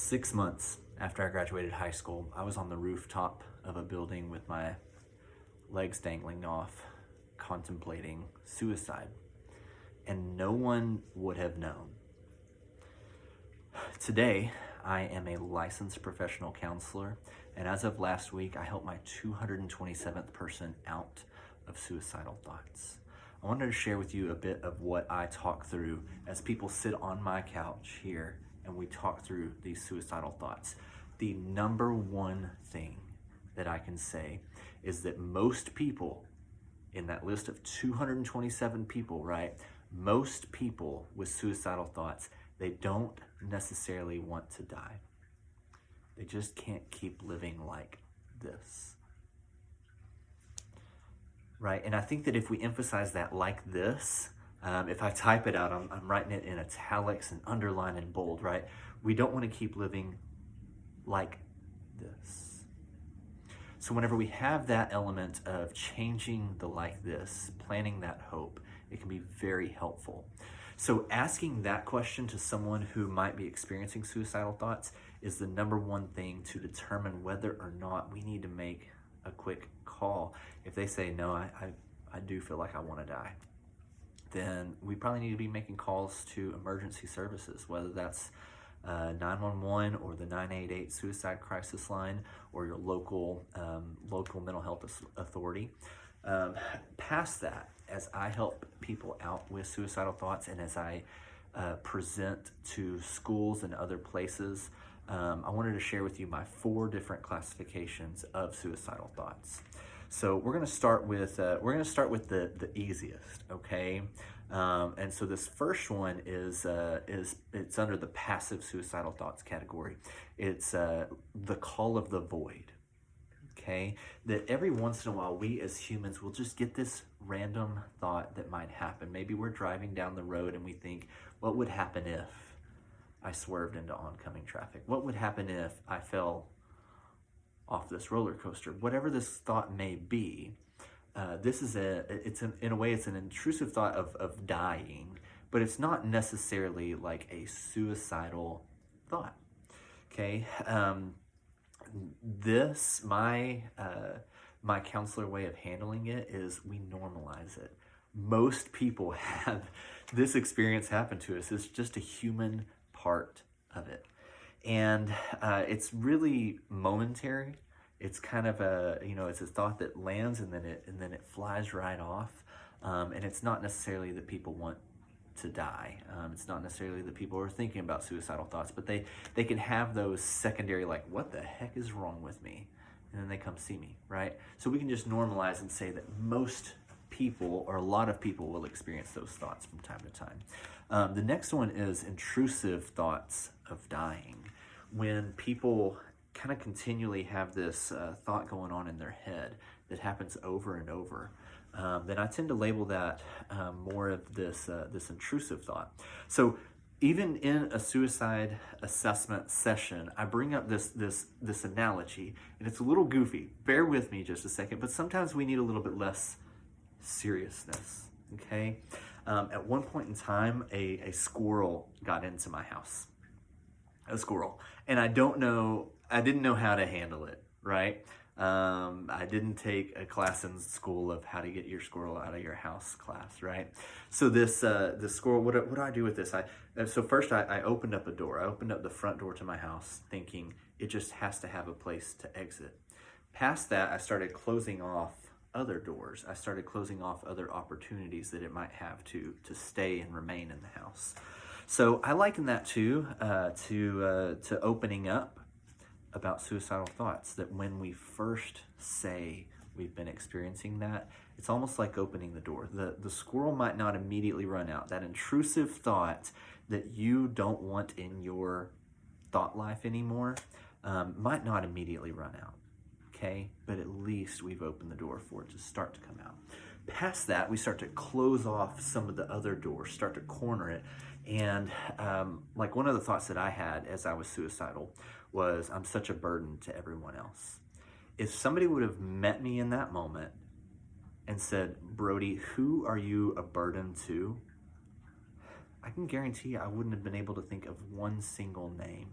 6 months after I graduated high school, I was on the rooftop of a building with my legs dangling off, contemplating suicide, and no one would have known. Today, I am a licensed professional counselor, and as of last week, I helped my 227th person out of suicidal thoughts. I wanted to share with you a bit of what I talk through as people sit on my couch here and we talk through these suicidal thoughts. The number one thing that I can say is that most people in that list of 227 people, right? Most people with suicidal thoughts, they don't necessarily want to die. They just can't keep living like this. Right? And I think that if we emphasize that like this, if I type it out, I'm writing it in italics and underline and bold, right? We don't want to keep living like this. So whenever we have that element of changing the like this, planting that hope, it can be very helpful. So asking that question to someone who might be experiencing suicidal thoughts is the number one thing to determine whether or not we need to make a quick call. If they say, no, I do feel like I want to die, then we probably need to be making calls to emergency services, whether that's 911 or the 988 suicide crisis line or your local mental health authority. Past that, as I help people out with suicidal thoughts and as I present to schools and other places, I wanted to share with you my 4 different classifications of suicidal thoughts. So we're going to start with the easiest, okay? And so this first one is it's under the passive suicidal thoughts category. It's the call of the void. Okay, that every once in a while we as humans will just get this random thought that might happen. Maybe we're driving down the road and we think, what would happen if I swerved into oncoming traffic? What would happen if I fell off this roller coaster? Whatever this thought may be, in a way it's an intrusive thought of dying, but it's not necessarily like a suicidal thought. Okay. My counselor way of handling it is we normalize it. Most people have this experience happen to us. It's just a human part of it. And it's really momentary. It's kind of it's a thought that lands and then it flies right off. And it's not necessarily that people want to die. It's not necessarily that people are thinking about suicidal thoughts, but they can have those secondary, like, what the heck is wrong with me? And then they come see me, right? So we can just normalize and say that most people, or a lot of people, will experience those thoughts from time to time. The next one is intrusive thoughts of dying. When people kind of continually have this thought going on in their head that happens over and over, then I tend to label that more of this intrusive thought. So even in a suicide assessment session, I bring up this analogy, and it's a little goofy. Bear with me just a second, but sometimes we need a little bit less seriousness, okay? At one point in time, a squirrel got into my house. A squirrel. And I didn't know how to handle it, right? I didn't take a class in school of how to get your squirrel out of your house class, right? So this squirrel, what do I do with this? So first I opened up a door. I opened up the front door to my house thinking it just has to have a place to exit. Past that, I started closing off other doors. I started closing off other opportunities that it might have to stay and remain in the house. So I liken that to opening up about suicidal thoughts, that when we first say we've been experiencing that, it's almost like opening the door. The squirrel might not immediately run out. That intrusive thought that you don't want in your thought life anymore might not immediately run out, okay? But at least we've opened the door for it to start to come out. Past that, we start to close off some of the other doors, start to corner it. And like one of the thoughts that I had as I was suicidal was, I'm such a burden to everyone else. If somebody would have met me in that moment and said, Brody, who are you a burden to? I can guarantee I wouldn't have been able to think of one single name.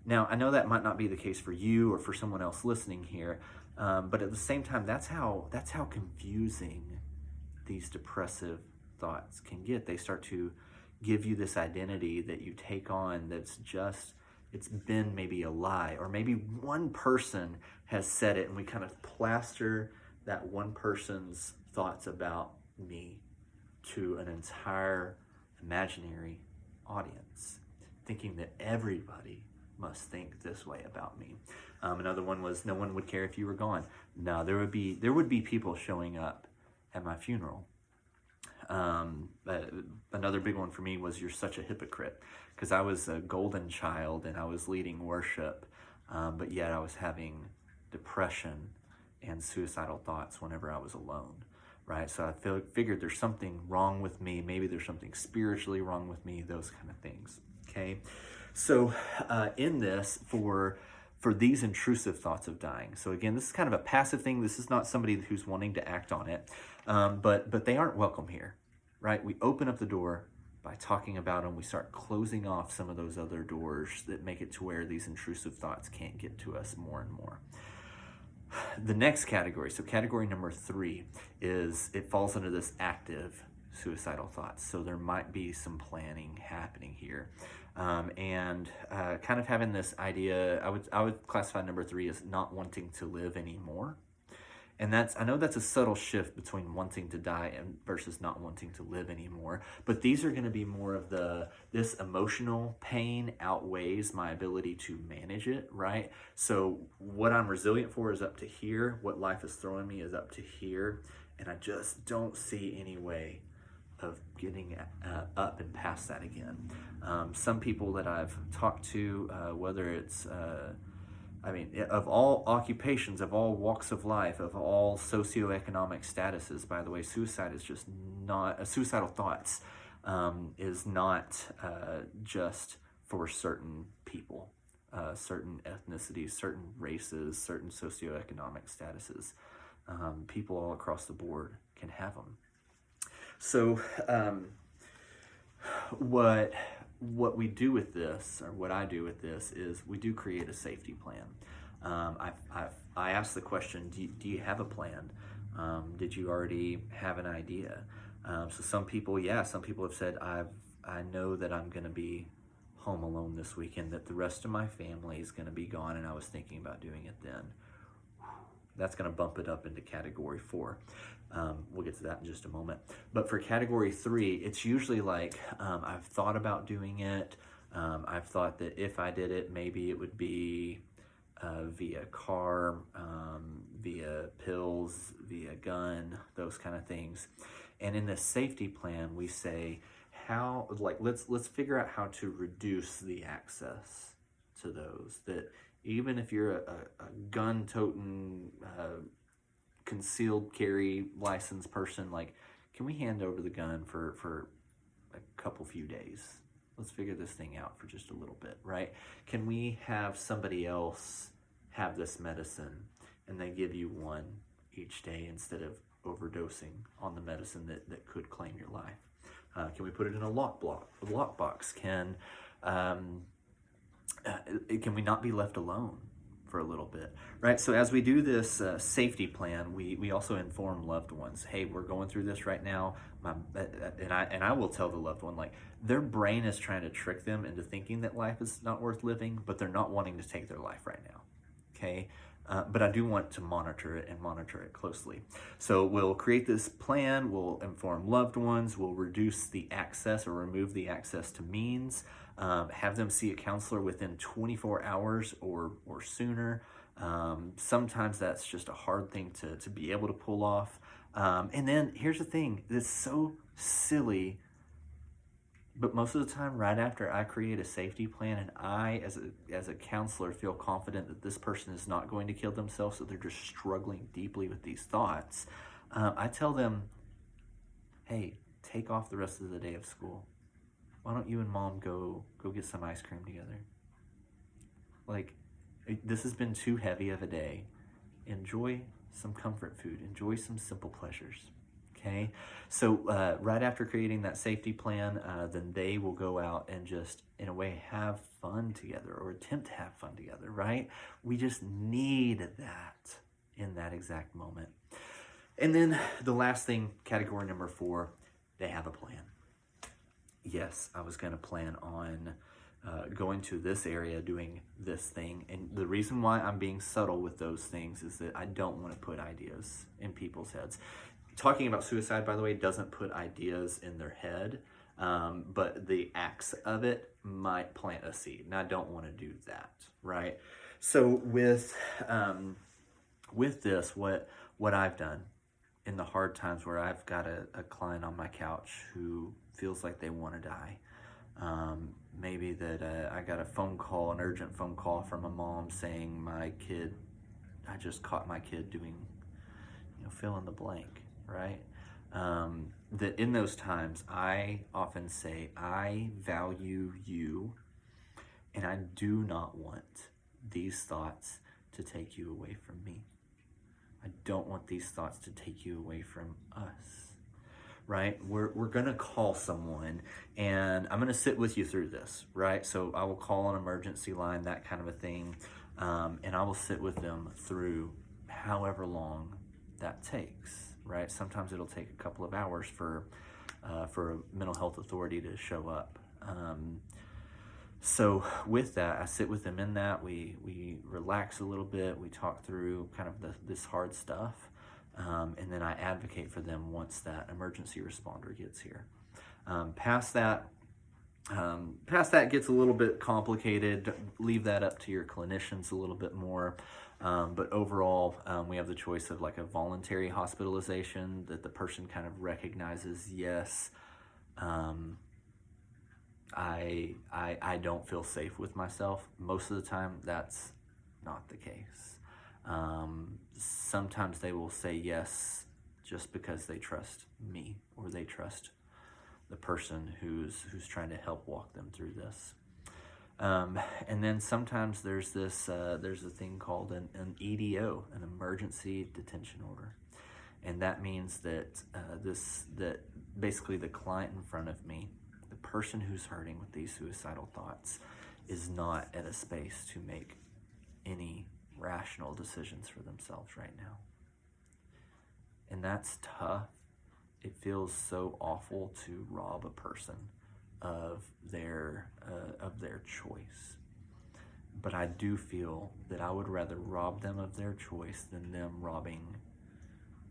Now, I know that might not be the case for you or for someone else listening here, but at the same time, that's how confusing these depressive thoughts can get. They start to give you this identity that you take on that's just, it's been maybe a lie, or maybe one person has said it and we kind of plaster that one person's thoughts about me to an entire imaginary audience, thinking that everybody must think this way about me. Another one was, no one would care if you were gone. No, there would be people showing up at my funeral. Another big one for me was, you're such a hypocrite, because I was a golden child and I was leading worship, but yet I was having depression and suicidal thoughts whenever I was alone, right? So I figured there's something wrong with me. Maybe there's something spiritually wrong with me, those kind of things, okay? So in this, for these intrusive thoughts of dying, so again, this is kind of a passive thing. This is not somebody who's wanting to act on it, but they aren't welcome here, right? We open up the door by talking about them. We start closing off some of those other doors that make it to where these intrusive thoughts can't get to us more and more. The next category, so category number 3, is it falls under this active suicidal thoughts. So there might be some planning happening here, and kind of having this idea. I would classify number 3 as not wanting to live anymore. And I know that's a subtle shift between wanting to die and versus not wanting to live anymore. But these are going to be more of this emotional pain outweighs my ability to manage it, right? So what I'm resilient for is up to here. What life is throwing me is up to here. And I just don't see any way of getting up and past that again. Some people that I've talked to, whether it's of all occupations, of all walks of life, of all socioeconomic statuses, by the way, suicide is just not, suicidal thoughts is not just for certain people, certain ethnicities, certain races, certain socioeconomic statuses. People all across the board can have them. So what we do with this, or what I do with this, is we do create a safety plan. I ask the question, do you have a plan? Did you already have an idea? So some people have said, I know that I'm going to be home alone this weekend, that the rest of my family is going to be gone, and I was thinking about doing it then. That's going to bump it up into category 4. We'll get to that in just a moment. But for category 3, it's usually like, I've thought about doing it. I've thought that if I did it, maybe it would be via car, via pills, via gun, those kind of things. And in the safety plan, we say, let's figure out how to reduce the access to those. That even if you're a gun-toting, concealed carry license person, like, can we hand over the gun for a few days? Let's figure this thing out for just a little bit, right? Can we have somebody else have this medicine and they give you one each day instead of overdosing on the medicine that could claim your life? Can we put it in a lockbox? Can we not be left alone for a little bit, right? So as we do this safety plan, we also inform loved ones. Hey, we're going through this right now. And I will tell the loved one, like, their brain is trying to trick them into thinking that life is not worth living, but they're not wanting to take their life right now, okay? But I do want to monitor it closely. So we'll create this plan, we'll inform loved ones, we'll reduce the access or remove the access to means, have them see a counselor within 24 hours or sooner. Sometimes that's just a hard thing to be able to pull off. And then here's the thing that's so silly, but most of the time, right after I create a safety plan and I, as a counselor, feel confident that this person is not going to kill themselves, so they're just struggling deeply with these thoughts, I tell them, hey, take off the rest of the day of school. Why don't you and mom go get some ice cream together? Like, this has been too heavy of a day. Enjoy some comfort food. Enjoy some simple pleasures, Okay, so right after creating that safety plan, then they will go out and just, in a way, have fun together or attempt to have fun together, right? We just need that in that exact moment. And then the last thing, category number 4, they have a plan. Yes, I was going to plan on going to this area, doing this thing. And the reason why I'm being subtle with those things is that I don't want to put ideas in people's heads. Talking about suicide, by the way, doesn't put ideas in their head, but the acts of it might plant a seed, and I don't want to do that, right? So with this, what I've done in the hard times where I've got a client on my couch who feels like they want to die, maybe that I got a phone call, an urgent phone call from a mom saying I just caught my kid doing, fill in the blank, right? That in those times, I often say, I value you, and I do not want these thoughts to take you away from me. I don't want these thoughts to take you away from us, right? We're going to call someone, and I'm going to sit with you through this, right? So I will call an emergency line, that kind of a thing, and I will sit with them through however long that takes, right? Sometimes it'll take a couple of hours for a mental health authority to show up. So with that, I sit with them in that. We relax a little bit. We talk through kind of this hard stuff, and then I advocate for them once that emergency responder gets here. Past that gets a little bit complicated. Leave that up to your clinicians a little bit more. But overall, we have the choice of like a voluntary hospitalization that the person kind of recognizes, yes, I don't feel safe with myself. Most of the time, that's not the case. Sometimes they will say yes just because they trust me or they trust the person who's trying to help walk them through this. And then sometimes there's a thing called an EDO, an emergency detention order. And that means that that basically the client in front of me, the person who's hurting with these suicidal thoughts, is not at a space to make any rational decisions for themselves right now. And that's tough. It feels so awful to rob a person of their choice. But I do feel that I would rather rob them of their choice than them robbing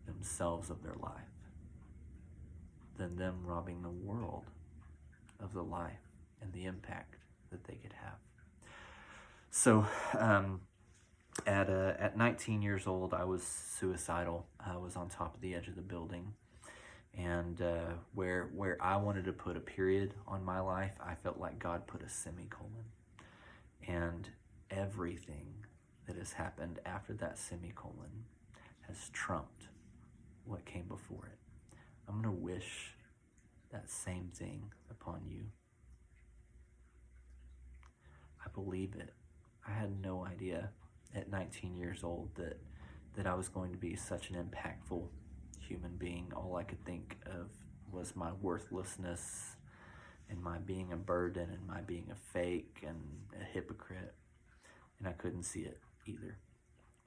themselves of their life, than them robbing the world of the life and the impact that they could have. So at 19 years old, I was suicidal. I was on top of the edge of the building. And where I wanted to put a period on my life, I felt like God put a semicolon. And everything that has happened after that semicolon has trumped what came before it. I'm going to wish that same thing upon you. I believe it. I had no idea at 19 years old that I was going to be such an impactful human being. All I could think of was my worthlessness and my being a burden and my being a fake and a hypocrite. And I couldn't see it either.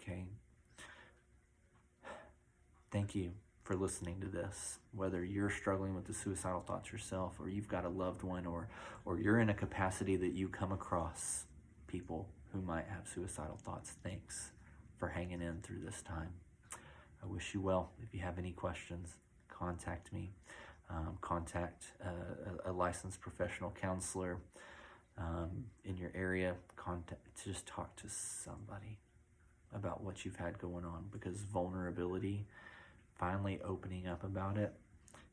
Okay? Thank you for listening to this. Whether you're struggling with the suicidal thoughts yourself, or you've got a loved one, or you're in a capacity that you come across people who might have suicidal thoughts, thanks for hanging in through this time. I wish you well. If you have any questions, contact me. Contact a licensed professional counselor in your area. Just talk to somebody about what you've had going on, because vulnerability, finally opening up about it,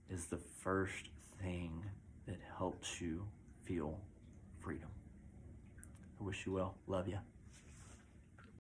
is the first thing that helps you feel freedom. I wish you well. Love you.